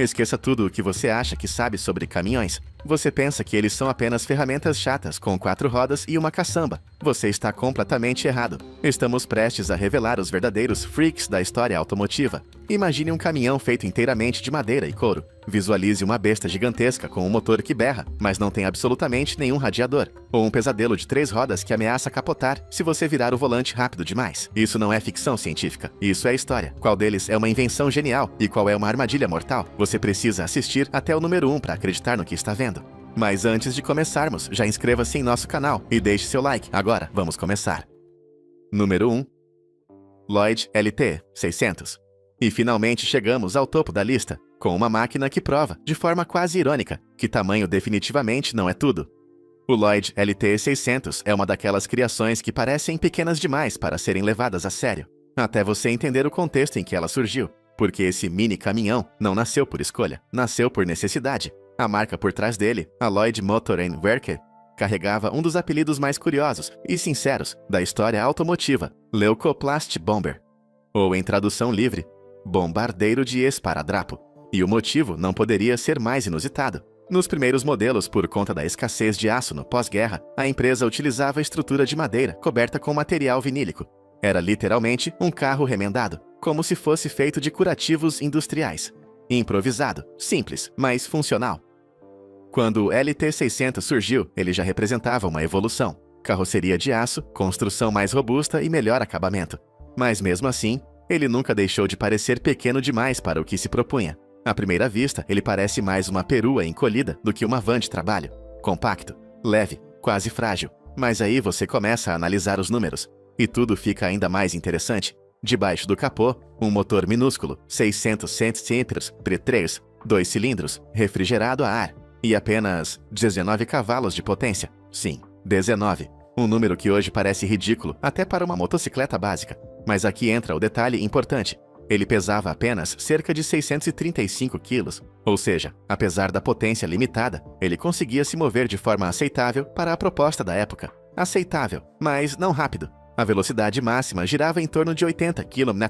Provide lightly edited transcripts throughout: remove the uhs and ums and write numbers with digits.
Esqueça tudo o que você acha que sabe sobre caminhões. Você pensa que eles são apenas ferramentas chatas com 4 rodas e uma caçamba. Você está completamente errado. Estamos prestes a revelar os verdadeiros freaks da história automotiva. Imagine um caminhão feito inteiramente de madeira e couro. Visualize uma besta gigantesca com um motor que berra, mas não tem absolutamente nenhum radiador. Ou um pesadelo de 3 rodas que ameaça capotar se você virar o volante rápido demais. Isso não é ficção científica. Isso é história. Qual deles é uma invenção genial e qual é uma armadilha mortal? Você precisa assistir até o número 1 para acreditar no que está vendo. Mas antes de começarmos, já inscreva-se em nosso canal e deixe seu like. Agora, vamos começar. Número 1. Lloyd LT 600. E finalmente chegamos ao topo da lista, com uma máquina que prova, de forma quase irônica, que tamanho definitivamente não é tudo. O Lloyd LT 600 é uma daquelas criações que parecem pequenas demais para serem levadas a sério, até você entender o contexto em que ela surgiu, porque esse mini caminhão não nasceu por escolha, nasceu por necessidade. A marca por trás dele, a Lloyd Motor Works, carregava um dos apelidos mais curiosos e sinceros da história automotiva, Leucoplast Bomber, ou em tradução livre, bombardeiro de esparadrapo. E o motivo não poderia ser mais inusitado. Nos primeiros modelos, por conta da escassez de aço no pós-guerra, a empresa utilizava a estrutura de madeira coberta com material vinílico. Era literalmente um carro remendado, como se fosse feito de curativos industriais. Improvisado, simples, mas funcional. Quando o LT600 surgiu, ele já representava uma evolução. Carroceria de aço, construção mais robusta e melhor acabamento. Mas mesmo assim, ele nunca deixou de parecer pequeno demais para o que se propunha. À primeira vista, ele parece mais uma perua encolhida do que uma van de trabalho. Compacto, leve, quase frágil. Mas aí você começa a analisar os números. E tudo fica ainda mais interessante. Debaixo do capô, um motor minúsculo, 600 centímetros, P3, 2 cilindros, refrigerado a ar. E apenas 19 cavalos de potência. Sim, 19. Um número que hoje parece ridículo, até para uma motocicleta básica. Mas aqui entra o detalhe importante. Ele pesava apenas cerca de 635 quilos. Ou seja, apesar da potência limitada, ele conseguia se mover de forma aceitável para a proposta da época. Aceitável, mas não rápido. A velocidade máxima girava em torno de 80 km.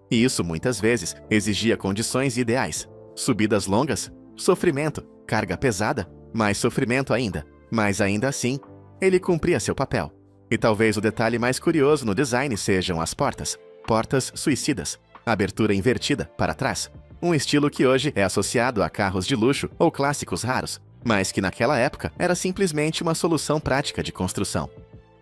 E isso muitas vezes exigia condições ideais. Subidas longas, sofrimento, carga pesada, mais sofrimento ainda. Mas ainda assim, ele cumpria seu papel. E talvez o detalhe mais curioso no design sejam as portas. Portas suicidas. Abertura invertida, para trás. Um estilo que hoje é associado a carros de luxo ou clássicos raros, mas que naquela época era simplesmente uma solução prática de construção.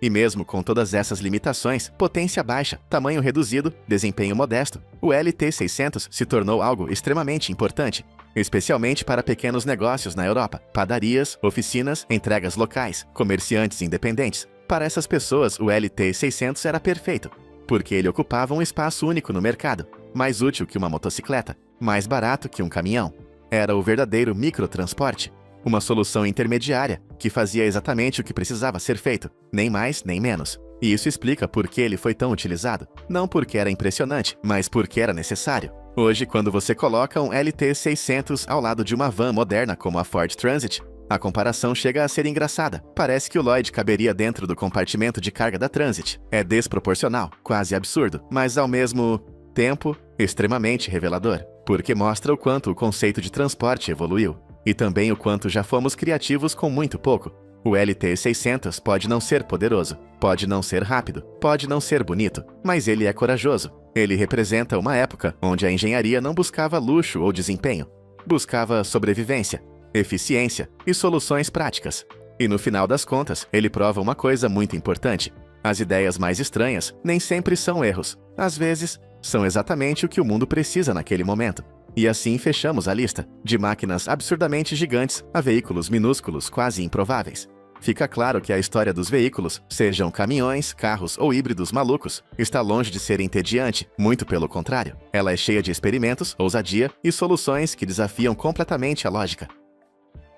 E mesmo com todas essas limitações, potência baixa, tamanho reduzido, desempenho modesto, o LT600 se tornou algo extremamente importante, especialmente para pequenos negócios na Europa, padarias, oficinas, entregas locais, comerciantes independentes. Para essas pessoas, o LT600 era perfeito, porque ele ocupava um espaço único no mercado, mais útil que uma motocicleta, mais barato que um caminhão. Era o verdadeiro microtransporte. Uma solução intermediária que fazia exatamente o que precisava ser feito, nem mais nem menos. E isso explica por que ele foi tão utilizado. Não porque era impressionante, mas porque era necessário. Hoje, quando você coloca um LT600 ao lado de uma van moderna como a Ford Transit, a comparação chega a ser engraçada. Parece que o Lloyd caberia dentro do compartimento de carga da Transit. É desproporcional, quase absurdo, mas ao mesmo tempo, extremamente revelador, porque mostra o quanto o conceito de transporte evoluiu. E também o quanto já fomos criativos com muito pouco. O LT600 pode não ser poderoso, pode não ser rápido, pode não ser bonito, mas ele é corajoso. Ele representa uma época onde a engenharia não buscava luxo ou desempenho, buscava sobrevivência, eficiência e soluções práticas. E no final das contas, ele prova uma coisa muito importante. As ideias mais estranhas nem sempre são erros. Às vezes, são exatamente o que o mundo precisa naquele momento. E assim fechamos a lista, de máquinas absurdamente gigantes a veículos minúsculos quase improváveis. Fica claro que a história dos veículos, sejam caminhões, carros ou híbridos malucos, está longe de ser entediante, muito pelo contrário. Ela é cheia de experimentos, ousadia e soluções que desafiam completamente a lógica.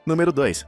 Número 2.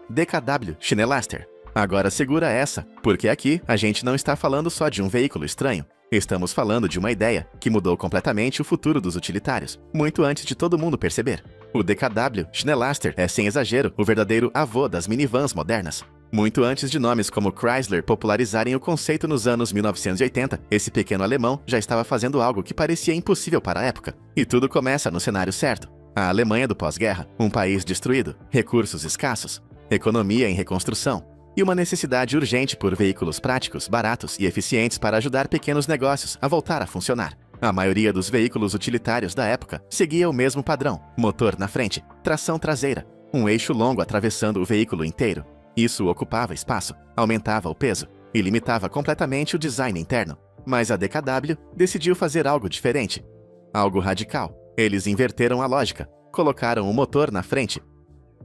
DKW Schnellster. Agora segura essa, porque aqui a gente não está falando só de um veículo estranho. Estamos falando de uma ideia que mudou completamente o futuro dos utilitários, muito antes de todo mundo perceber. O DKW Schnellster é, sem exagero, o verdadeiro avô das minivans modernas. Muito antes de nomes como Chrysler popularizarem o conceito nos anos 1980, esse pequeno alemão já estava fazendo algo que parecia impossível para a época. E tudo começa no cenário certo. A Alemanha do pós-guerra, um país destruído, recursos escassos, economia em reconstrução e uma necessidade urgente por veículos práticos, baratos e eficientes para ajudar pequenos negócios a voltar a funcionar. A maioria dos veículos utilitários da época seguia o mesmo padrão: motor na frente, tração traseira, um eixo longo atravessando o veículo inteiro. Isso ocupava espaço, aumentava o peso e limitava completamente o design interno. Mas a DKW decidiu fazer algo diferente, algo radical. Eles inverteram a lógica, colocaram o motor na frente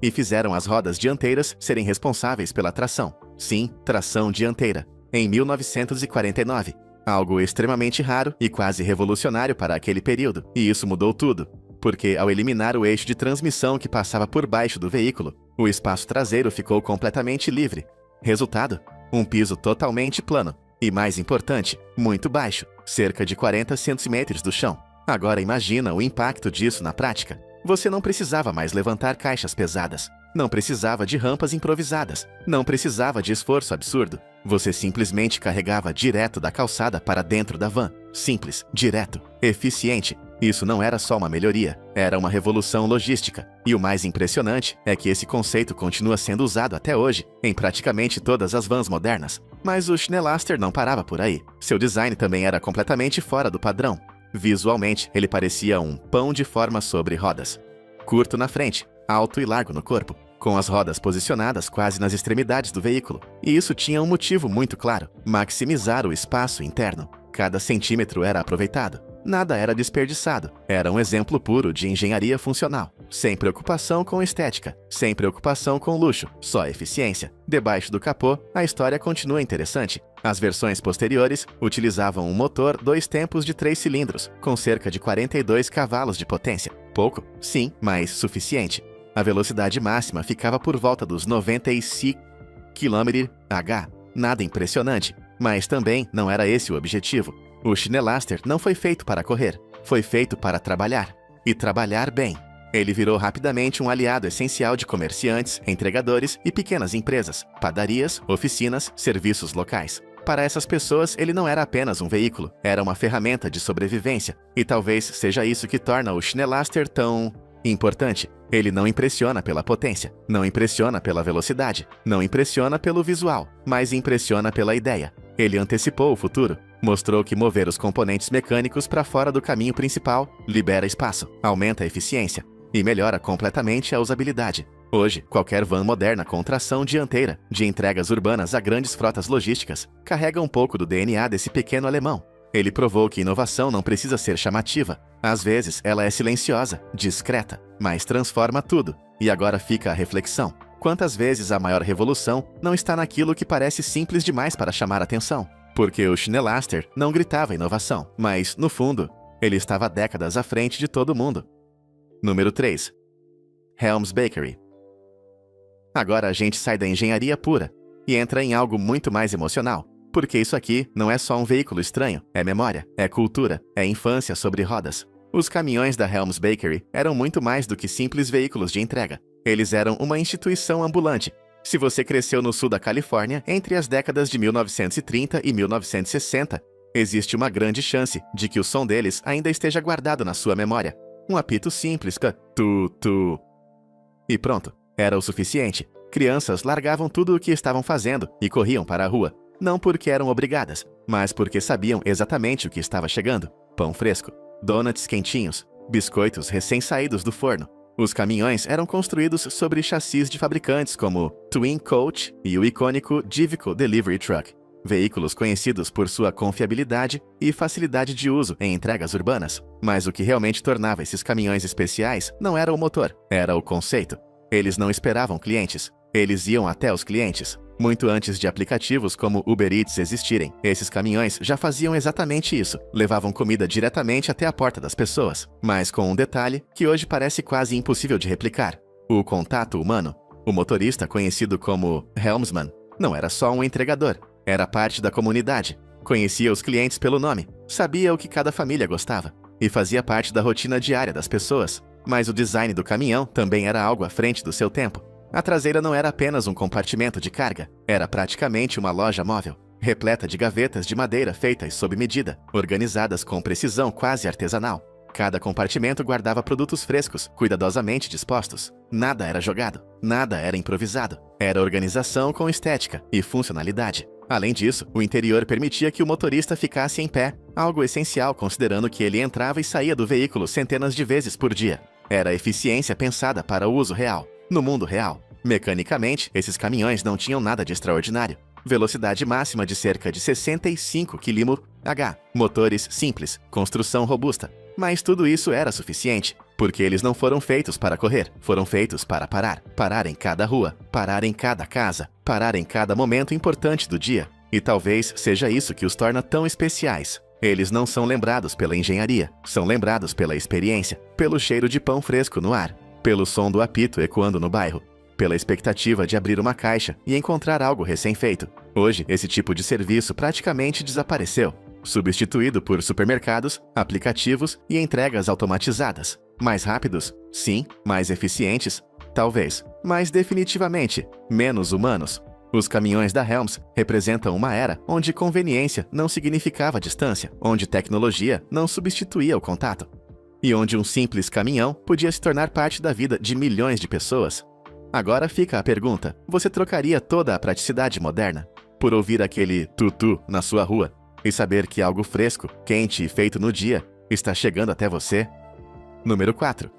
e fizeram as rodas dianteiras serem responsáveis pela tração. Sim, tração dianteira. Em 1949. Algo extremamente raro e quase revolucionário para aquele período. E isso mudou tudo, porque ao eliminar o eixo de transmissão que passava por baixo do veículo, o espaço traseiro ficou completamente livre. Resultado? Um piso totalmente plano. E mais importante, muito baixo, cerca de 40 centímetros do chão. Agora imagina o impacto disso na prática. Você não precisava mais levantar caixas pesadas. Não precisava de rampas improvisadas. Não precisava de esforço absurdo. Você simplesmente carregava direto da calçada para dentro da van. Simples, direto, eficiente. Isso não era só uma melhoria, era uma revolução logística. E o mais impressionante é que esse conceito continua sendo usado até hoje, em praticamente todas as vans modernas. Mas o Schneelaster não parava por aí. Seu design também era completamente fora do padrão. Visualmente, ele parecia um pão de forma sobre rodas. Curto na frente, alto e largo no corpo, com as rodas posicionadas quase nas extremidades do veículo. E isso tinha um motivo muito claro: maximizar o espaço interno. Cada centímetro era aproveitado. Nada era desperdiçado. Era um exemplo puro de engenharia funcional. Sem preocupação com estética, sem preocupação com luxo, só eficiência. Debaixo do capô, a história continua interessante. As versões posteriores utilizavam um motor 2 tempos de 3 cilindros, com cerca de 42 cavalos de potência. Pouco? Sim, mas suficiente. A velocidade máxima ficava por volta dos 95 km/h. Nada impressionante, mas também não era esse o objetivo. O Schneelaster não foi feito para correr, foi feito para trabalhar. E trabalhar bem. Ele virou rapidamente um aliado essencial de comerciantes, entregadores e pequenas empresas, padarias, oficinas, serviços locais. Para essas pessoas, ele não era apenas um veículo, era uma ferramenta de sobrevivência. E talvez seja isso que torna o Schneelaster tão importante. Ele não impressiona pela potência, não impressiona pela velocidade, não impressiona pelo visual, mas impressiona pela ideia. Ele antecipou o futuro. Mostrou que mover os componentes mecânicos para fora do caminho principal libera espaço, aumenta a eficiência e melhora completamente a usabilidade. Hoje, qualquer van moderna com tração dianteira, de entregas urbanas a grandes frotas logísticas, carrega um pouco do DNA desse pequeno alemão. Ele provou que inovação não precisa ser chamativa. Às vezes, ela é silenciosa, discreta, mas transforma tudo. E agora fica a reflexão: quantas vezes a maior revolução não está naquilo que parece simples demais para chamar atenção? Porque o Schneelaster não gritava inovação, mas, no fundo, ele estava décadas à frente de todo mundo. Número 3. Helms Bakery. Agora a gente sai da engenharia pura e entra em algo muito mais emocional. Porque isso aqui não é só um veículo estranho, é memória, é cultura, é infância sobre rodas. Os caminhões da Helms Bakery eram muito mais do que simples veículos de entrega. Eles eram uma instituição ambulante. Se você cresceu no sul da Califórnia entre as décadas de 1930 e 1960, existe uma grande chance de que o som deles ainda esteja guardado na sua memória. Um apito simples, tu. E pronto, era o suficiente. Crianças largavam tudo o que estavam fazendo e corriam para a rua. Não porque eram obrigadas, mas porque sabiam exatamente o que estava chegando. Pão fresco, donuts quentinhos, biscoitos recém-saídos do forno. Os caminhões eram construídos sobre chassis de fabricantes como Twin Coach e o icônico Iveco Delivery Truck, veículos conhecidos por sua confiabilidade e facilidade de uso em entregas urbanas. Mas o que realmente tornava esses caminhões especiais não era o motor, era o conceito. Eles não esperavam clientes, eles iam até os clientes. Muito antes de aplicativos como Uber Eats existirem, esses caminhões já faziam exatamente isso. Levavam comida diretamente até a porta das pessoas. Mas com um detalhe que hoje parece quase impossível de replicar: o contato humano. O motorista, conhecido como Helmsman, não era só um entregador. Era parte da comunidade. Conhecia os clientes pelo nome, sabia o que cada família gostava e fazia parte da rotina diária das pessoas. Mas o design do caminhão também era algo à frente do seu tempo. A traseira não era apenas um compartimento de carga, era praticamente uma loja móvel, repleta de gavetas de madeira feitas sob medida, organizadas com precisão quase artesanal. Cada compartimento guardava produtos frescos, cuidadosamente dispostos. Nada era jogado, nada era improvisado. Era organização com estética e funcionalidade. Além disso, o interior permitia que o motorista ficasse em pé, algo essencial considerando que ele entrava e saía do veículo centenas de vezes por dia. Era eficiência pensada para o uso real, no mundo real. Mecanicamente, esses caminhões não tinham nada de extraordinário. Velocidade máxima de cerca de 65 km/h, motores simples, construção robusta. Mas tudo isso era suficiente, porque eles não foram feitos para correr, foram feitos para parar. Parar em cada rua, parar em cada casa, parar em cada momento importante do dia. E talvez seja isso que os torna tão especiais. Eles não são lembrados pela engenharia, são lembrados pela experiência, pelo cheiro de pão fresco no ar, pelo som do apito ecoando no bairro, pela expectativa de abrir uma caixa e encontrar algo recém-feito. Hoje, esse tipo de serviço praticamente desapareceu, substituído por supermercados, aplicativos e entregas automatizadas. Mais rápidos? Sim. Mais eficientes? Talvez. Mas definitivamente, menos humanos. Os caminhões da Helms representam uma era onde conveniência não significava distância, onde tecnologia não substituía o contato, e onde um simples caminhão podia se tornar parte da vida de milhões de pessoas. Agora fica a pergunta: você trocaria toda a praticidade moderna por ouvir aquele tutu na sua rua e saber que algo fresco, quente e feito no dia está chegando até você? Número 4.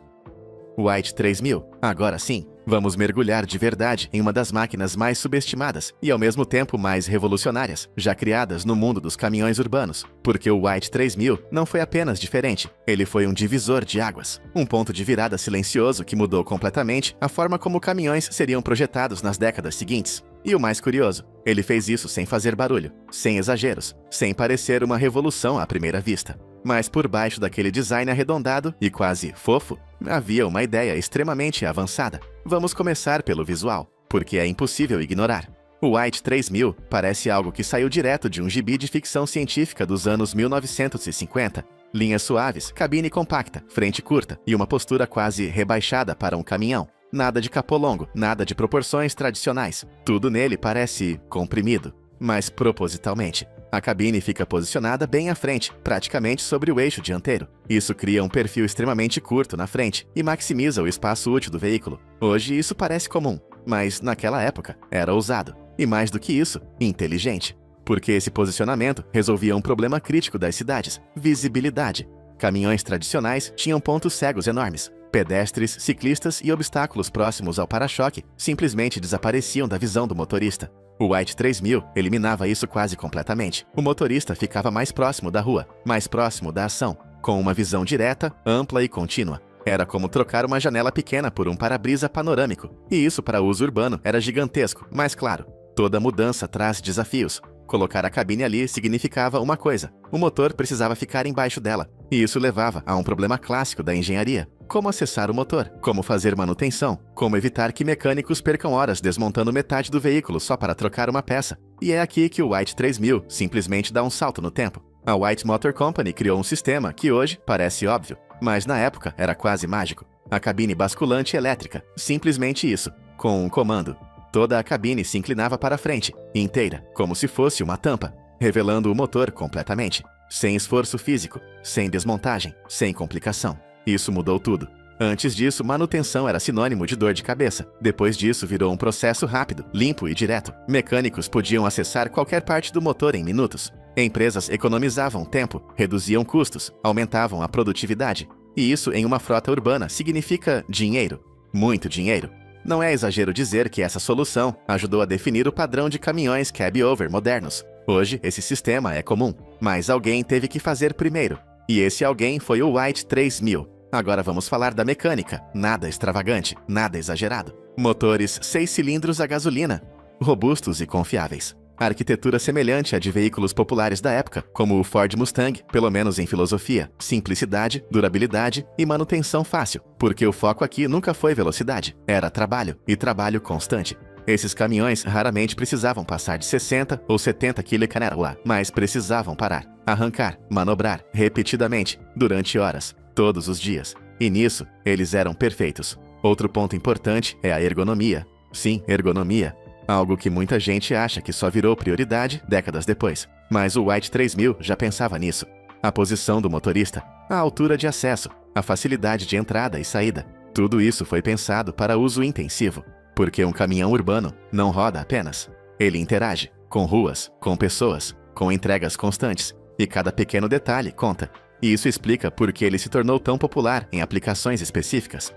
White 3000. Agora sim, vamos mergulhar de verdade em uma das máquinas mais subestimadas e ao mesmo tempo mais revolucionárias, já criadas no mundo dos caminhões urbanos. Porque o White 3000 não foi apenas diferente, ele foi um divisor de águas. Um ponto de virada silencioso que mudou completamente a forma como caminhões seriam projetados nas décadas seguintes. E o mais curioso, ele fez isso sem fazer barulho, sem exageros, sem parecer uma revolução à primeira vista. Mas por baixo daquele design arredondado e quase fofo, havia uma ideia extremamente avançada. Vamos começar pelo visual, porque é impossível ignorar. O White 3000 parece algo que saiu direto de um gibi de ficção científica dos anos 1950. Linhas suaves, cabine compacta, frente curta e uma postura quase rebaixada para um caminhão. Nada de capô longo, nada de proporções tradicionais. Tudo nele parece comprimido, mas propositalmente. A cabine fica posicionada bem à frente, praticamente sobre o eixo dianteiro. Isso cria um perfil extremamente curto na frente e maximiza o espaço útil do veículo. Hoje isso parece comum, mas naquela época era ousado. E mais do que isso, inteligente. Porque esse posicionamento resolvia um problema crítico das cidades: visibilidade. Caminhões tradicionais tinham pontos cegos enormes. Pedestres, ciclistas e obstáculos próximos ao para-choque simplesmente desapareciam da visão do motorista. O White 3000 eliminava isso quase completamente. O motorista ficava mais próximo da rua, mais próximo da ação, com uma visão direta, ampla e contínua. Era como trocar uma janela pequena por um para-brisa panorâmico. E isso para uso urbano era gigantesco, mas claro, toda mudança traz desafios. Colocar a cabine ali significava uma coisa: o motor precisava ficar embaixo dela. E isso levava a um problema clássico da engenharia: como acessar o motor, como fazer manutenção, como evitar que mecânicos percam horas desmontando metade do veículo só para trocar uma peça. E é aqui que o White 3000 simplesmente dá um salto no tempo. A White Motor Company criou um sistema que hoje parece óbvio, mas na época era quase mágico. A cabine basculante elétrica, simplesmente isso, com um comando. Toda a cabine se inclinava para frente, inteira, como se fosse uma tampa, revelando o motor completamente, sem esforço físico, sem desmontagem, sem complicação. Isso mudou tudo. Antes disso, manutenção era sinônimo de dor de cabeça. Depois disso, virou um processo rápido, limpo e direto. Mecânicos podiam acessar qualquer parte do motor em minutos. Empresas economizavam tempo, reduziam custos, aumentavam a produtividade. E isso em uma frota urbana significa dinheiro. Muito dinheiro. Não é exagero dizer que essa solução ajudou a definir o padrão de caminhões cab-over modernos. Hoje, esse sistema é comum, mas alguém teve que fazer primeiro. E esse alguém foi o White 3000. Agora vamos falar da mecânica. Nada extravagante, nada exagerado. Motores 6 cilindros a gasolina, robustos e confiáveis. Arquitetura semelhante à de veículos populares da época, como o Ford Mustang, pelo menos em filosofia, simplicidade, durabilidade e manutenção fácil, porque o foco aqui nunca foi velocidade, era trabalho, e trabalho constante. Esses caminhões raramente precisavam passar de 60 ou 70 km/h, mas precisavam parar, arrancar, manobrar, repetidamente, durante horas, todos os dias. E nisso, eles eram perfeitos. Outro ponto importante é a ergonomia. Sim, ergonomia. Algo que muita gente acha que só virou prioridade décadas depois. Mas o White 3000 já pensava nisso. a posição do motorista, a altura de acesso, a facilidade de entrada e saída. Tudo isso foi pensado para uso intensivo, porque um caminhão urbano não roda apenas. Ele interage com ruas, com pessoas, com entregas constantes, e cada pequeno detalhe conta. E isso explica por que ele se tornou tão popular em aplicações específicas.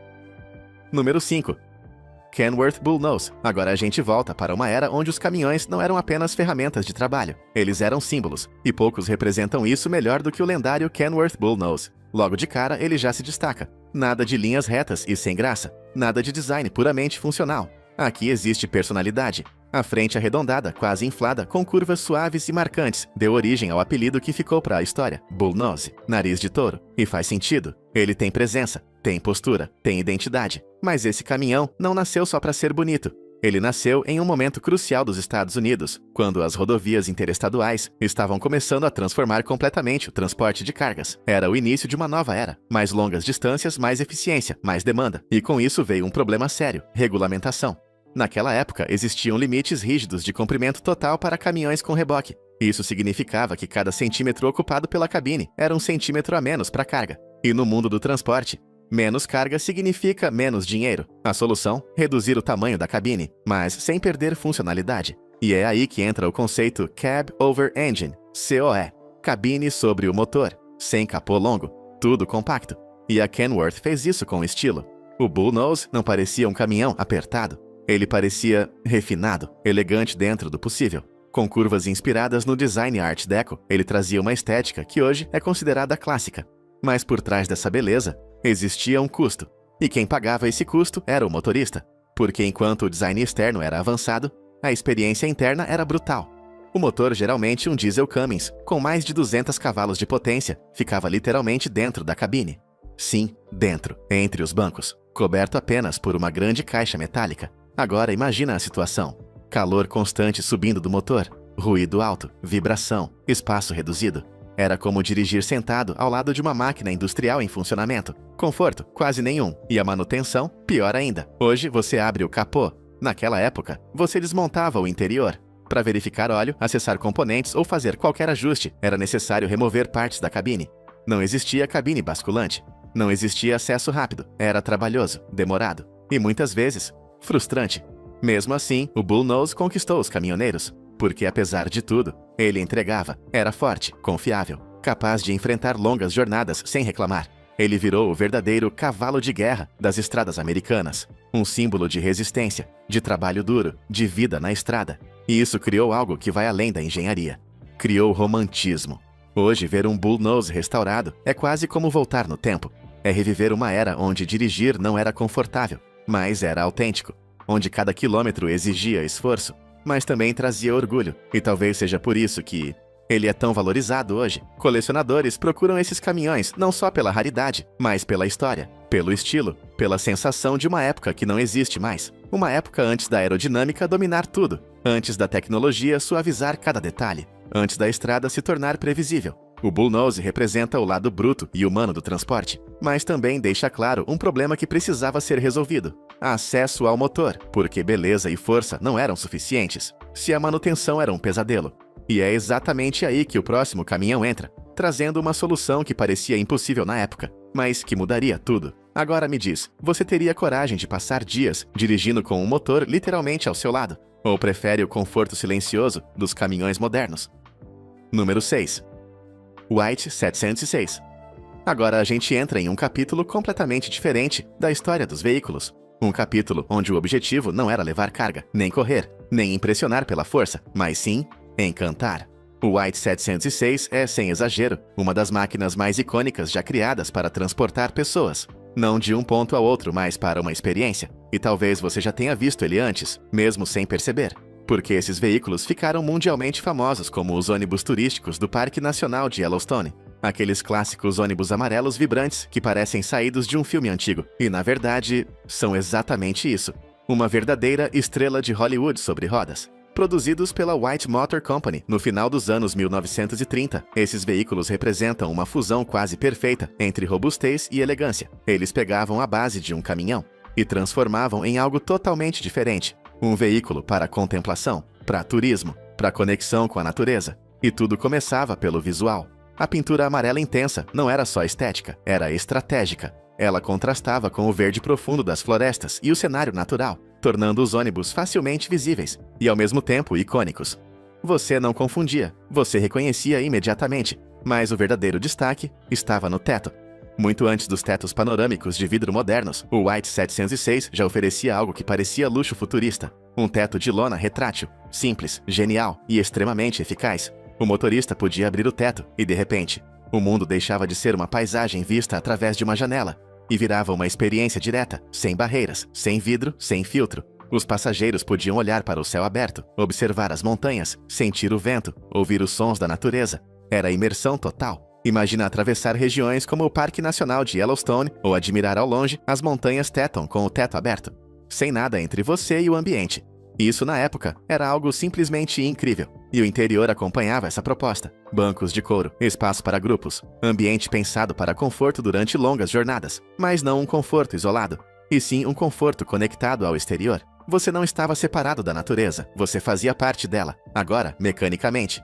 Número 5. Kenworth Bullnose. Agora a gente volta para uma era onde os caminhões não eram apenas ferramentas de trabalho. Eles eram símbolos, e poucos representam isso melhor do que o lendário Kenworth Bullnose. Logo de cara, ele já se destaca. Nada de linhas retas e sem graça. Nada de design puramente funcional. Aqui existe personalidade. A frente arredondada, quase inflada, com curvas suaves e marcantes, deu origem ao apelido que ficou para a história, Bullnose, nariz de touro. E faz sentido. Ele tem presença, tem postura, tem identidade. Mas esse caminhão não nasceu só para ser bonito. Ele nasceu em um momento crucial dos Estados Unidos, quando as rodovias interestaduais estavam começando a transformar completamente o transporte de cargas. Era o início de uma nova era. Mais longas distâncias, mais eficiência, mais demanda. E com isso veio um problema sério: regulamentação. Naquela época, existiam limites rígidos de comprimento total para caminhões com reboque. Isso significava que cada centímetro ocupado pela cabine era um centímetro a menos para carga. E no mundo do transporte, menos carga significa menos dinheiro. A solução? Reduzir o tamanho da cabine, mas sem perder funcionalidade. E é aí que entra o conceito Cab Over Engine, COE. Cabine sobre o motor, sem capô longo, tudo compacto. E a Kenworth fez isso com estilo. O Bullnose não parecia um caminhão apertado. Ele parecia refinado, elegante dentro do possível. Com curvas inspiradas no design Art Deco, ele trazia uma estética que hoje é considerada clássica. Mas por trás dessa beleza, existia um custo. E quem pagava esse custo era o motorista. Porque enquanto o design externo era avançado, a experiência interna era brutal. O motor, geralmente um diesel Cummins, com mais de 200 cavalos de potência, ficava literalmente dentro da cabine. Sim, dentro, entre os bancos, coberto apenas por uma grande caixa metálica. Agora imagina a situação. Calor constante subindo do motor, ruído alto, vibração, espaço reduzido. Era como dirigir sentado ao lado de uma máquina industrial em funcionamento. Conforto, quase nenhum. E a manutenção, pior ainda. Hoje você abre o capô. Naquela época, você desmontava o interior. Para verificar óleo, acessar componentes ou fazer qualquer ajuste, era necessário remover partes da cabine. Não existia cabine basculante. Não existia acesso rápido. Era trabalhoso, demorado. E muitas vezes, frustrante. Mesmo assim, o Bullnose conquistou os caminhoneiros, porque apesar de tudo, ele entregava, era forte, confiável, capaz de enfrentar longas jornadas sem reclamar. Ele virou o verdadeiro cavalo de guerra das estradas americanas, um símbolo de resistência, de trabalho duro, de vida na estrada. E isso criou algo que vai além da engenharia. Criou romantismo. Hoje, ver um Bullnose restaurado é quase como voltar no tempo. É reviver uma era onde dirigir não era confortável, mas era autêntico, onde cada quilômetro exigia esforço, mas também trazia orgulho, e talvez seja por isso que ele é tão valorizado hoje. Colecionadores procuram esses caminhões não só pela raridade, mas pela história, pelo estilo, pela sensação de uma época que não existe mais. Uma época antes da aerodinâmica dominar tudo, antes da tecnologia suavizar cada detalhe, antes da estrada se tornar previsível. O Bullnose representa o lado bruto e humano do transporte, mas também deixa claro um problema que precisava ser resolvido: acesso ao motor, porque beleza e força não eram suficientes, se a manutenção era um pesadelo. E é exatamente aí que o próximo caminhão entra, trazendo uma solução que parecia impossível na época, mas que mudaria tudo. Agora me diz, você teria coragem de passar dias dirigindo com um motor literalmente ao seu lado? Ou prefere o conforto silencioso dos caminhões modernos? Número 6. White 706. Agora a gente entra em um capítulo completamente diferente da história dos veículos. Um capítulo onde o objetivo não era levar carga, nem correr, nem impressionar pela força, mas sim encantar. O White 706 é, sem exagero, uma das máquinas mais icônicas já criadas para transportar pessoas. Não de um ponto ao outro, mas para uma experiência. E talvez você já tenha visto ele antes, mesmo sem perceber. Porque esses veículos ficaram mundialmente famosos como os ônibus turísticos do Parque Nacional de Yellowstone. Aqueles clássicos ônibus amarelos vibrantes que parecem saídos de um filme antigo. E, na verdade, são exatamente isso. Uma verdadeira estrela de Hollywood sobre rodas. Produzidos pela White Motor Company no final dos anos 1930, esses veículos representam uma fusão quase perfeita entre robustez e elegância. Eles pegavam a base de um caminhão e transformavam em algo totalmente diferente. Um veículo para contemplação, para turismo, para conexão com a natureza. E tudo começava pelo visual. A pintura amarela intensa não era só estética, era estratégica. Ela contrastava com o verde profundo das florestas e o cenário natural, tornando os ônibus facilmente visíveis e, ao mesmo tempo, icônicos. Você não confundia, você reconhecia imediatamente, mas o verdadeiro destaque estava no teto. Muito antes dos tetos panorâmicos de vidro modernos, o White 706 já oferecia algo que parecia luxo futurista. Um teto de lona retrátil, simples, genial e extremamente eficaz. O motorista podia abrir o teto e, de repente, o mundo deixava de ser uma paisagem vista através de uma janela e virava uma experiência direta, sem barreiras, sem vidro, sem filtro. Os passageiros podiam olhar para o céu aberto, observar as montanhas, sentir o vento, ouvir os sons da natureza. Era imersão total. Imagina atravessar regiões como o Parque Nacional de Yellowstone ou admirar ao longe as montanhas Teton com o teto aberto, sem nada entre você e o ambiente. Isso, na época, era algo simplesmente incrível. E o interior acompanhava essa proposta. Bancos de couro, espaço para grupos, ambiente pensado para conforto durante longas jornadas. Mas não um conforto isolado, e sim um conforto conectado ao exterior. Você não estava separado da natureza, você fazia parte dela, agora mecanicamente.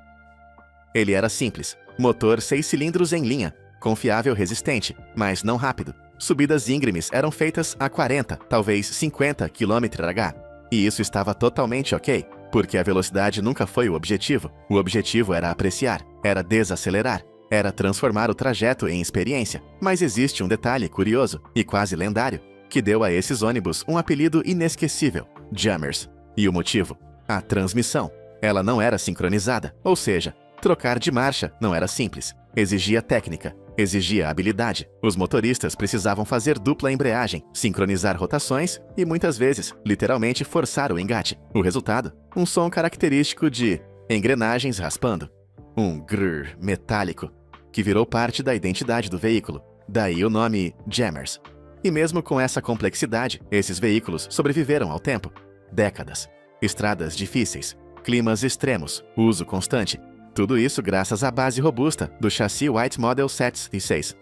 Ele era simples. Motor 6 cilindros em linha, confiável, resistente, mas não rápido. Subidas íngremes eram feitas a 40, talvez 50 km/h. E isso estava totalmente ok, porque a velocidade nunca foi o objetivo. O objetivo era apreciar, era desacelerar, era transformar o trajeto em experiência. Mas existe um detalhe curioso e quase lendário, que deu a esses ônibus um apelido inesquecível: Jammers. E o motivo? A transmissão. Ela não era sincronizada, ou seja, trocar de marcha não era simples. Exigia técnica, exigia habilidade. Os motoristas precisavam fazer dupla embreagem, sincronizar rotações e, muitas vezes, literalmente forçar o engate. O resultado? Um som característico de engrenagens raspando. Um grrr metálico, que virou parte da identidade do veículo. Daí o nome Jammers. E mesmo com essa complexidade, esses veículos sobreviveram ao tempo. Décadas. Estradas difíceis, climas extremos, uso constante. Tudo isso graças à base robusta do chassi White Model 706.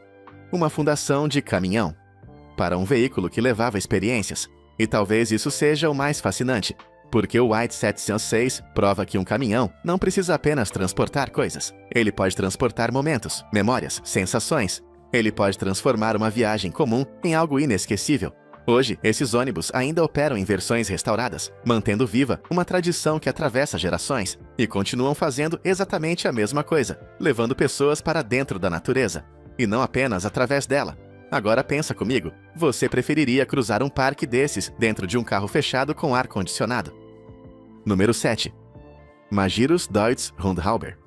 Uma fundação de caminhão para um veículo que levava experiências. E talvez isso seja o mais fascinante, porque o White 706 prova que um caminhão não precisa apenas transportar coisas. Ele pode transportar momentos, memórias, sensações. Ele pode transformar uma viagem comum em algo inesquecível. Hoje, esses ônibus ainda operam em versões restauradas, mantendo viva uma tradição que atravessa gerações, e continuam fazendo exatamente a mesma coisa, levando pessoas para dentro da natureza, e não apenas através dela. Agora pensa comigo, você preferiria cruzar um parque desses dentro de um carro fechado com ar-condicionado? Número 7. Magirus Deutz Rundhauber.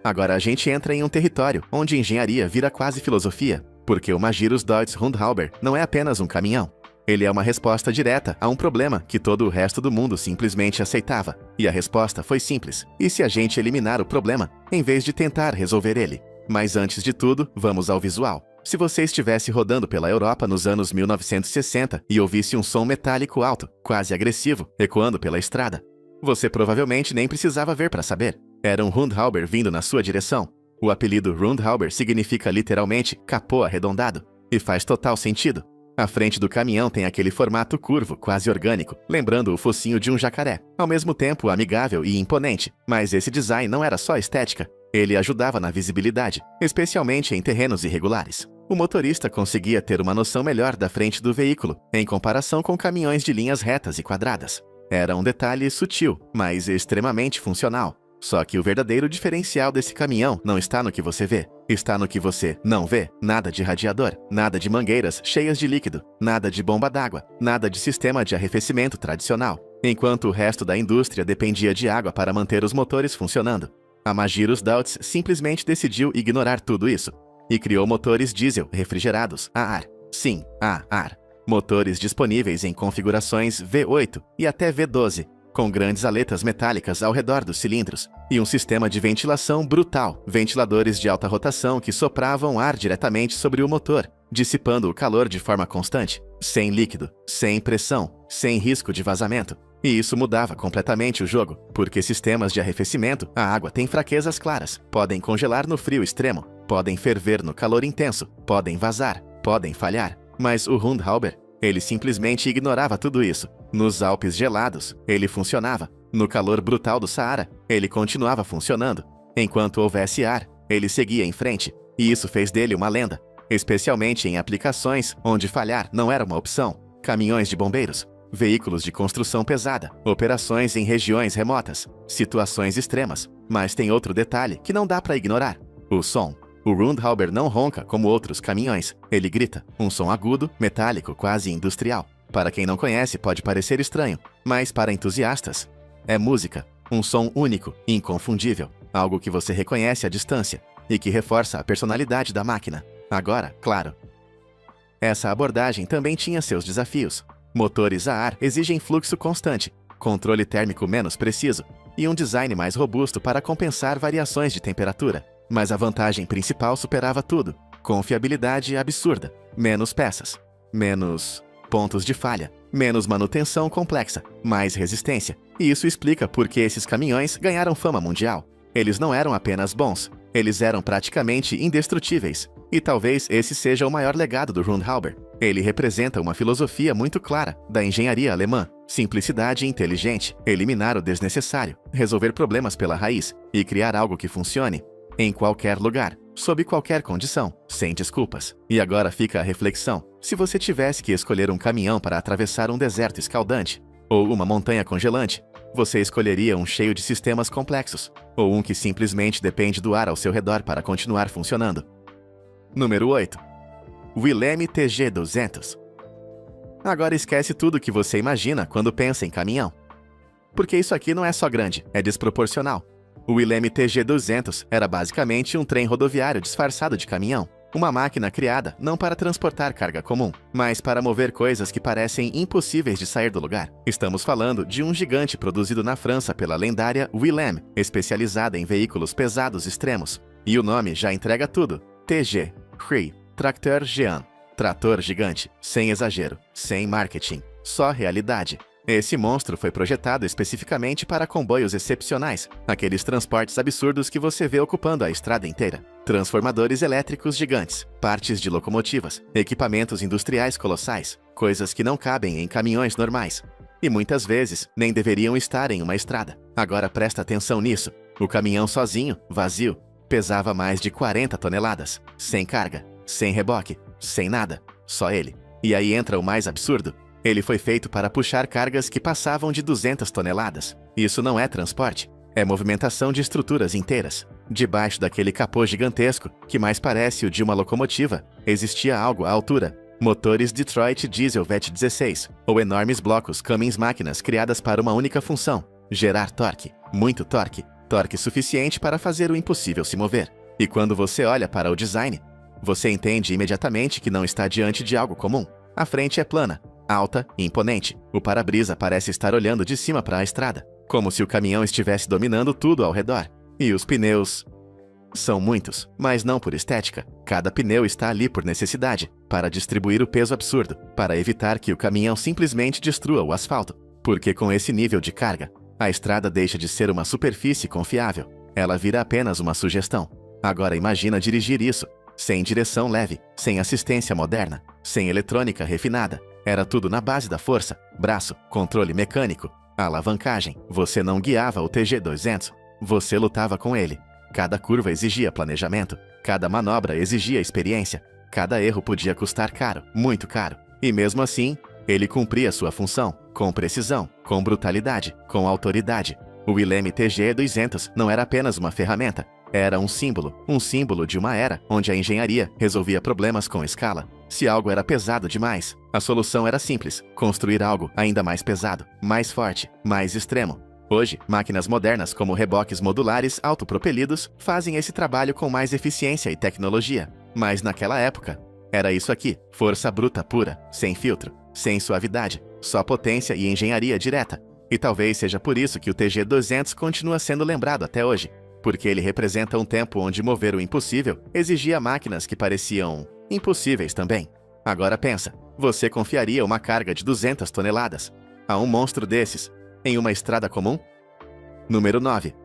Agora a gente entra em um território onde engenharia vira quase filosofia, porque o Magirus Deutz Rundhauber não é apenas um caminhão. Ele é uma resposta direta a um problema que todo o resto do mundo simplesmente aceitava. E a resposta foi simples. E se a gente eliminar o problema, em vez de tentar resolver ele? Mas antes de tudo, vamos ao visual. Se você estivesse rodando pela Europa nos anos 1960 e ouvisse um som metálico alto, quase agressivo, ecoando pela estrada, você provavelmente nem precisava ver para saber. Era um Rundhauber vindo na sua direção. O apelido Rundhauber significa literalmente capô arredondado. E faz total sentido. A frente do caminhão tem aquele formato curvo, quase orgânico, lembrando o focinho de um jacaré, ao mesmo tempo amigável e imponente. Mas esse design não era só estética, ele ajudava na visibilidade, especialmente em terrenos irregulares. O motorista conseguia ter uma noção melhor da frente do veículo, em comparação com caminhões de linhas retas e quadradas. Era um detalhe sutil, mas extremamente funcional. Só que o verdadeiro diferencial desse caminhão não está no que você vê. Está no que você não vê. Nada de radiador, nada de mangueiras cheias de líquido, nada de bomba d'água, nada de sistema de arrefecimento tradicional. Enquanto o resto da indústria dependia de água para manter os motores funcionando, a Magirus Deutz simplesmente decidiu ignorar tudo isso e criou motores diesel refrigerados a ar. Sim, a ar. Motores disponíveis em configurações V8 e até V12, com grandes aletas metálicas ao redor dos cilindros, e um sistema de ventilação brutal, ventiladores de alta rotação que sopravam ar diretamente sobre o motor, dissipando o calor de forma constante, sem líquido, sem pressão, sem risco de vazamento. E isso mudava completamente o jogo, porque sistemas de arrefecimento, a água tem fraquezas claras, podem congelar no frio extremo, podem ferver no calor intenso, podem vazar, podem falhar. Mas o Rundhauber, ele simplesmente ignorava tudo isso. Nos Alpes gelados, ele funcionava. No calor brutal do Saara, ele continuava funcionando. Enquanto houvesse ar, ele seguia em frente, e isso fez dele uma lenda, especialmente em aplicações onde falhar não era uma opção. Caminhões de bombeiros, veículos de construção pesada, operações em regiões remotas, situações extremas. Mas tem outro detalhe que não dá para ignorar: o som. O Rundhauber não ronca como outros caminhões, ele grita, um som agudo, metálico, quase industrial. Para quem não conhece pode parecer estranho, mas para entusiastas, é música, um som único, inconfundível, algo que você reconhece à distância e que reforça a personalidade da máquina. Agora, claro, essa abordagem também tinha seus desafios. Motores a ar exigem fluxo constante, controle térmico menos preciso e um design mais robusto para compensar variações de temperatura. Mas a vantagem principal superava tudo: confiabilidade absurda, menos peças, menos pontos de falha, menos manutenção complexa, mais resistência. E isso explica por que esses caminhões ganharam fama mundial. Eles não eram apenas bons, eles eram praticamente indestrutíveis. E talvez esse seja o maior legado do Rundhauber. Ele representa uma filosofia muito clara da engenharia alemã: simplicidade inteligente, eliminar o desnecessário, resolver problemas pela raiz e criar algo que funcione em qualquer lugar, sob qualquer condição, sem desculpas. E agora fica a reflexão: se você tivesse que escolher um caminhão para atravessar um deserto escaldante ou uma montanha congelante, você escolheria um cheio de sistemas complexos ou um que simplesmente depende do ar ao seu redor para continuar funcionando? Número 8. Willem TG200. Agora esquece tudo que você imagina quando pensa em caminhão. Porque isso aqui não é só grande, é desproporcional. O Willem TG200 era basicamente um trem rodoviário disfarçado de caminhão. Uma máquina criada não para transportar carga comum, mas para mover coisas que parecem impossíveis de sair do lugar. Estamos falando de um gigante produzido na França pela lendária Willem, especializada em veículos pesados extremos. E o nome já entrega tudo: TG, Free, Tracteur Géant, trator gigante, sem exagero, sem marketing, só realidade. Esse monstro foi projetado especificamente para comboios excepcionais, aqueles transportes absurdos que você vê ocupando a estrada inteira. Transformadores elétricos gigantes, partes de locomotivas, equipamentos industriais colossais, coisas que não cabem em caminhões normais. E muitas vezes nem deveriam estar em uma estrada. Agora presta atenção nisso: o caminhão sozinho, vazio, pesava mais de 40 toneladas, sem carga, sem reboque, sem nada, só ele. E aí entra o mais absurdo: ele foi feito para puxar cargas que passavam de 200 toneladas. Isso não é transporte, é movimentação de estruturas inteiras. Debaixo daquele capô gigantesco, que mais parece o de uma locomotiva, existia algo à altura: motores Detroit Diesel VET16, ou enormes blocos Cummins, máquinas criadas para uma única função: gerar torque, muito torque, torque suficiente para fazer o impossível se mover. E quando você olha para o design, você entende imediatamente que não está diante de algo comum. A frente é plana, alta e imponente. O para-brisa parece estar olhando de cima para a estrada, como se o caminhão estivesse dominando tudo ao redor. E os pneus são muitos, mas não por estética. Cada pneu está ali por necessidade, para distribuir o peso absurdo, para evitar que o caminhão simplesmente destrua o asfalto. Porque com esse nível de carga, a estrada deixa de ser uma superfície confiável. Ela vira apenas uma sugestão. Agora imagina dirigir isso sem direção leve, sem assistência moderna, sem eletrônica refinada. Era tudo na base da força, braço, controle mecânico, alavancagem. Você não guiava o TG200, você lutava com ele. Cada curva exigia planejamento, cada manobra exigia experiência, cada erro podia custar caro, muito caro. E mesmo assim, ele cumpria sua função, com precisão, com brutalidade, com autoridade. O Willem TG200 não era apenas uma ferramenta, era um símbolo de uma era onde a engenharia resolvia problemas com escala. Se algo era pesado demais, a solução era simples: construir algo ainda mais pesado, mais forte, mais extremo. Hoje, máquinas modernas como reboques modulares autopropelidos fazem esse trabalho com mais eficiência e tecnologia. Mas naquela época, era isso aqui: força bruta pura, sem filtro, sem suavidade, só potência e engenharia direta. E talvez seja por isso que o TG200 continua sendo lembrado até hoje, porque ele representa um tempo onde mover o impossível exigia máquinas que pareciam impossíveis também. Agora pensa, você confiaria uma carga de 200 toneladas a um monstro desses em uma estrada comum? Número 9.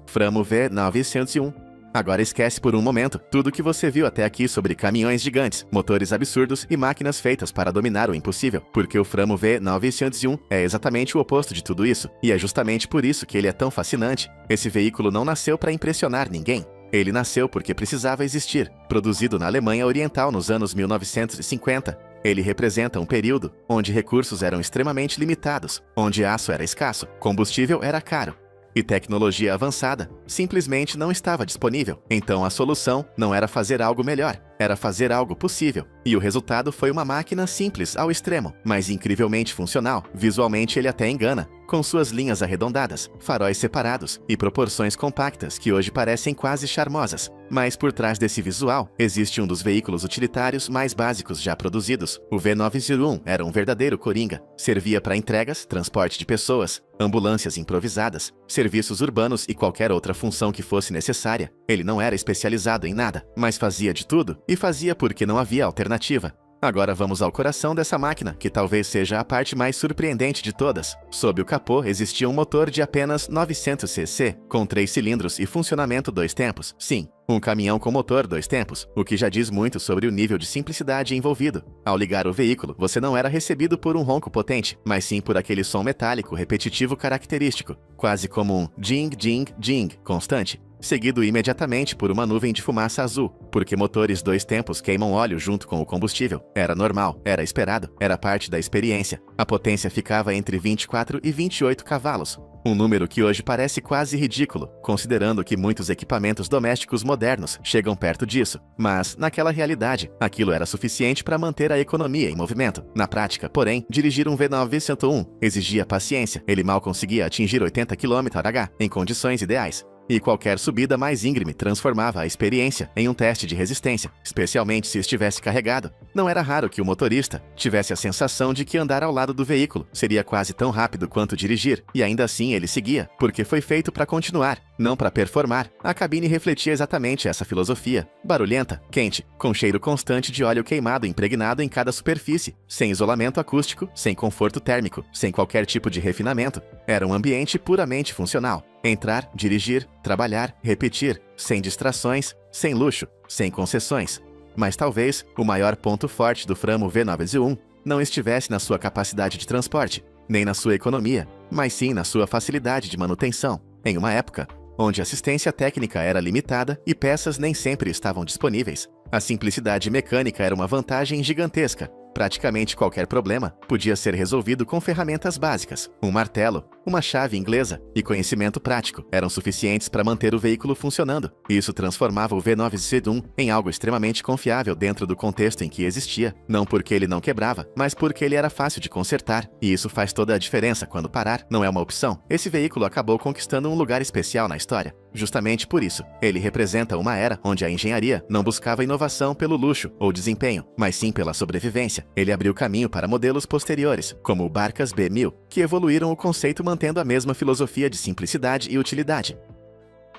Framo V901. Agora esquece por um momento tudo que você viu até aqui sobre caminhões gigantes, motores absurdos e máquinas feitas para dominar o impossível, porque o Framo V901 é exatamente o oposto de tudo isso, e é justamente por isso que ele é tão fascinante. Esse veículo não nasceu para impressionar ninguém. Ele nasceu porque precisava existir. Produzido na Alemanha Oriental nos anos 1950, ele representa um período onde recursos eram extremamente limitados, onde aço era escasso, combustível era caro e tecnologia avançada simplesmente não estava disponível. Então a solução não era fazer algo melhor, era fazer algo possível. E o resultado foi uma máquina simples ao extremo, mas incrivelmente funcional. Visualmente ele até engana, com suas linhas arredondadas, faróis separados e proporções compactas que hoje parecem quase charmosas. Mas por trás desse visual, existe um dos veículos utilitários mais básicos já produzidos. O V901 era um verdadeiro coringa. Servia para entregas, transporte de pessoas, ambulâncias improvisadas, serviços urbanos e qualquer outra função que fosse necessária. Ele não era especializado em nada, mas fazia de tudo e fazia porque não havia alternativa. Agora vamos ao coração dessa máquina, que talvez seja a parte mais surpreendente de todas. Sob o capô existia um motor de apenas 900 cc, com 3 cilindros e funcionamento 2 tempos. Sim, um caminhão com motor 2 tempos, o que já diz muito sobre o nível de simplicidade envolvido. Ao ligar o veículo, você não era recebido por um ronco potente, mas sim por aquele som metálico repetitivo característico, quase como um ding, ding, ding constante, seguido imediatamente por uma nuvem de fumaça azul, porque motores 2 tempos queimam óleo junto com o combustível. Era normal, era esperado, era parte da experiência. A potência ficava entre 24 e 28 cavalos, um número que hoje parece quase ridículo, considerando que muitos equipamentos domésticos modernos chegam perto disso. Mas, naquela realidade, aquilo era suficiente para manter a economia em movimento. Na prática, porém, dirigir um V901 exigia paciência. Ele mal conseguia atingir 80 km/h em condições ideais. E qualquer subida mais íngreme transformava a experiência em um teste de resistência, especialmente se estivesse carregado. Não era raro que o motorista tivesse a sensação de que andar ao lado do veículo seria quase tão rápido quanto dirigir, e ainda assim ele seguia, porque foi feito para continuar, não para performar. A cabine refletia exatamente essa filosofia, barulhenta, quente, com cheiro constante de óleo queimado impregnado em cada superfície, sem isolamento acústico, sem conforto térmico, sem qualquer tipo de refinamento. Era um ambiente puramente funcional. Entrar, dirigir, trabalhar, repetir, sem distrações, sem luxo, sem concessões. Mas talvez o maior ponto forte do Framo V901 não estivesse na sua capacidade de transporte, nem na sua economia, mas sim na sua facilidade de manutenção. Em uma época onde a assistência técnica era limitada e peças nem sempre estavam disponíveis, a simplicidade mecânica era uma vantagem gigantesca. Praticamente qualquer problema podia ser resolvido com ferramentas básicas. Um martelo, uma chave inglesa e conhecimento prático eram suficientes para manter o veículo funcionando. Isso transformava o V901 em algo extremamente confiável dentro do contexto em que existia. Não porque ele não quebrava, mas porque ele era fácil de consertar. E isso faz toda a diferença quando parar não é uma opção. Esse veículo acabou conquistando um lugar especial na história. Justamente por isso, ele representa uma era onde a engenharia não buscava inovação pelo luxo ou desempenho, mas sim pela sobrevivência. Ele abriu caminho para modelos posteriores, como o Barcas B1000, que evoluíram o conceito mantendo a mesma filosofia de simplicidade e utilidade.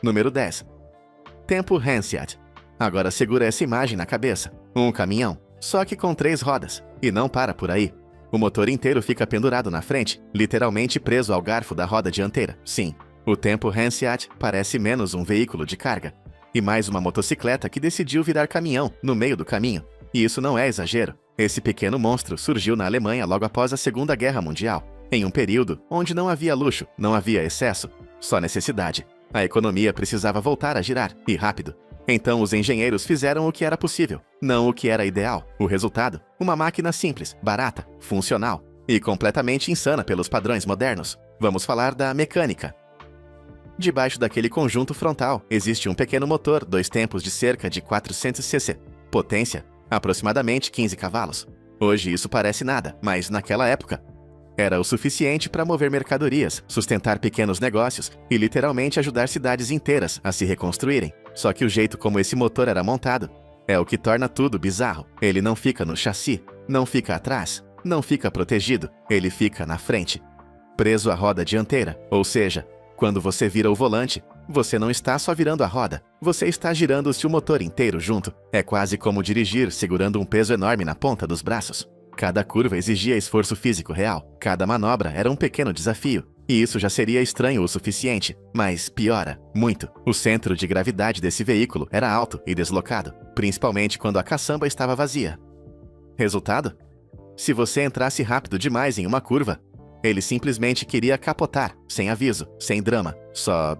Número 10. Tempo Hansjat. Agora segura essa imagem na cabeça. Um caminhão, só que com 3 rodas. E não para por aí. O motor inteiro fica pendurado na frente, literalmente preso ao garfo da roda dianteira. Sim, o Tempo Hansjat parece menos um veículo de carga e mais uma motocicleta que decidiu virar caminhão no meio do caminho. E isso não é exagero. Esse pequeno monstro surgiu na Alemanha logo após a Segunda Guerra Mundial, em um período onde não havia luxo, não havia excesso, só necessidade. A economia precisava voltar a girar, e rápido. Então os engenheiros fizeram o que era possível, não o que era ideal. O resultado? Uma máquina simples, barata, funcional e completamente insana pelos padrões modernos. Vamos falar da mecânica. Debaixo daquele conjunto frontal existe um pequeno motor 2 tempos de cerca de 400 cc. Potência, aproximadamente 15 cavalos. Hoje isso parece nada, mas naquela época era o suficiente para mover mercadorias, sustentar pequenos negócios e literalmente ajudar cidades inteiras a se reconstruírem. Só que o jeito como esse motor era montado é o que torna tudo bizarro. Ele não fica no chassi, não fica atrás, não fica protegido, ele fica na frente, preso à roda dianteira, ou seja, quando você vira o volante, você não está só virando a roda, você está girando-se o motor inteiro junto. É quase como dirigir segurando um peso enorme na ponta dos braços. Cada curva exigia esforço físico real, cada manobra era um pequeno desafio. E isso já seria estranho o suficiente, mas piora, muito. O centro de gravidade desse veículo era alto e deslocado, principalmente quando a caçamba estava vazia. Resultado? Se você entrasse rápido demais em uma curva, ele simplesmente queria capotar, sem aviso, sem drama, só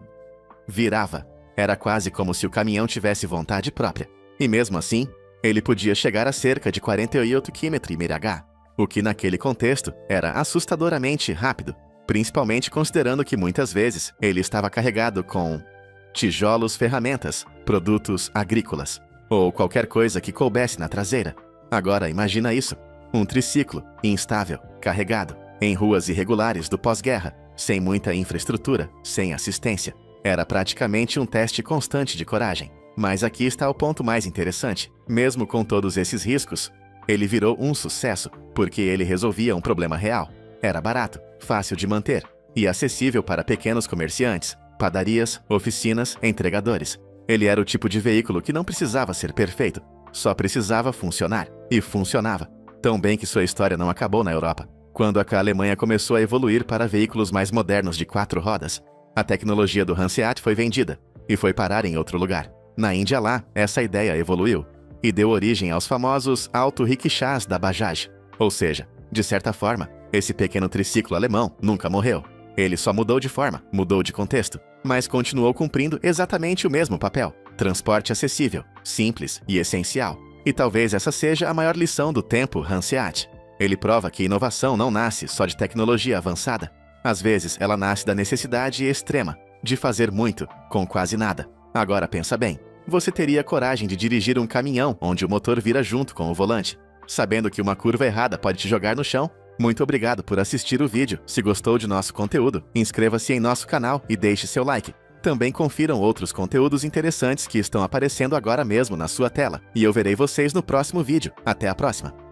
virava. Era quase como se o caminhão tivesse vontade própria. E mesmo assim, ele podia chegar a cerca de 48 km/h, o que naquele contexto era assustadoramente rápido, principalmente considerando que muitas vezes ele estava carregado com tijolos, ferramentas, produtos agrícolas, ou qualquer coisa que coubesse na traseira. Agora imagina isso, um triciclo, instável, carregado, em ruas irregulares do pós-guerra, sem muita infraestrutura, sem assistência. Era praticamente um teste constante de coragem. Mas aqui está o ponto mais interessante. Mesmo com todos esses riscos, ele virou um sucesso, porque ele resolvia um problema real. Era barato, fácil de manter e acessível para pequenos comerciantes, padarias, oficinas, entregadores. Ele era o tipo de veículo que não precisava ser perfeito, só precisava funcionar. E funcionava. Tão bem que sua história não acabou na Europa. Quando a Alemanha começou a evoluir para veículos mais modernos de 4 rodas, a tecnologia do Hanseat foi vendida e foi parar em outro lugar. Na Índia lá, essa ideia evoluiu e deu origem aos famosos auto-rickshaws da Bajaj. Ou seja, de certa forma, esse pequeno triciclo alemão nunca morreu. Ele só mudou de forma, mudou de contexto, mas continuou cumprindo exatamente o mesmo papel. Transporte acessível, simples e essencial. E talvez essa seja a maior lição do tempo Hanseat. Ele prova que inovação não nasce só de tecnologia avançada. Às vezes, ela nasce da necessidade extrema de fazer muito com quase nada. Agora pensa bem, você teria coragem de dirigir um caminhão onde o motor vira junto com o volante, sabendo que uma curva errada pode te jogar no chão? Muito obrigado por assistir o vídeo. Se gostou de nosso conteúdo, inscreva-se em nosso canal e deixe seu like. Também confiram outros conteúdos interessantes que estão aparecendo agora mesmo na sua tela. E eu verei vocês no próximo vídeo. Até a próxima!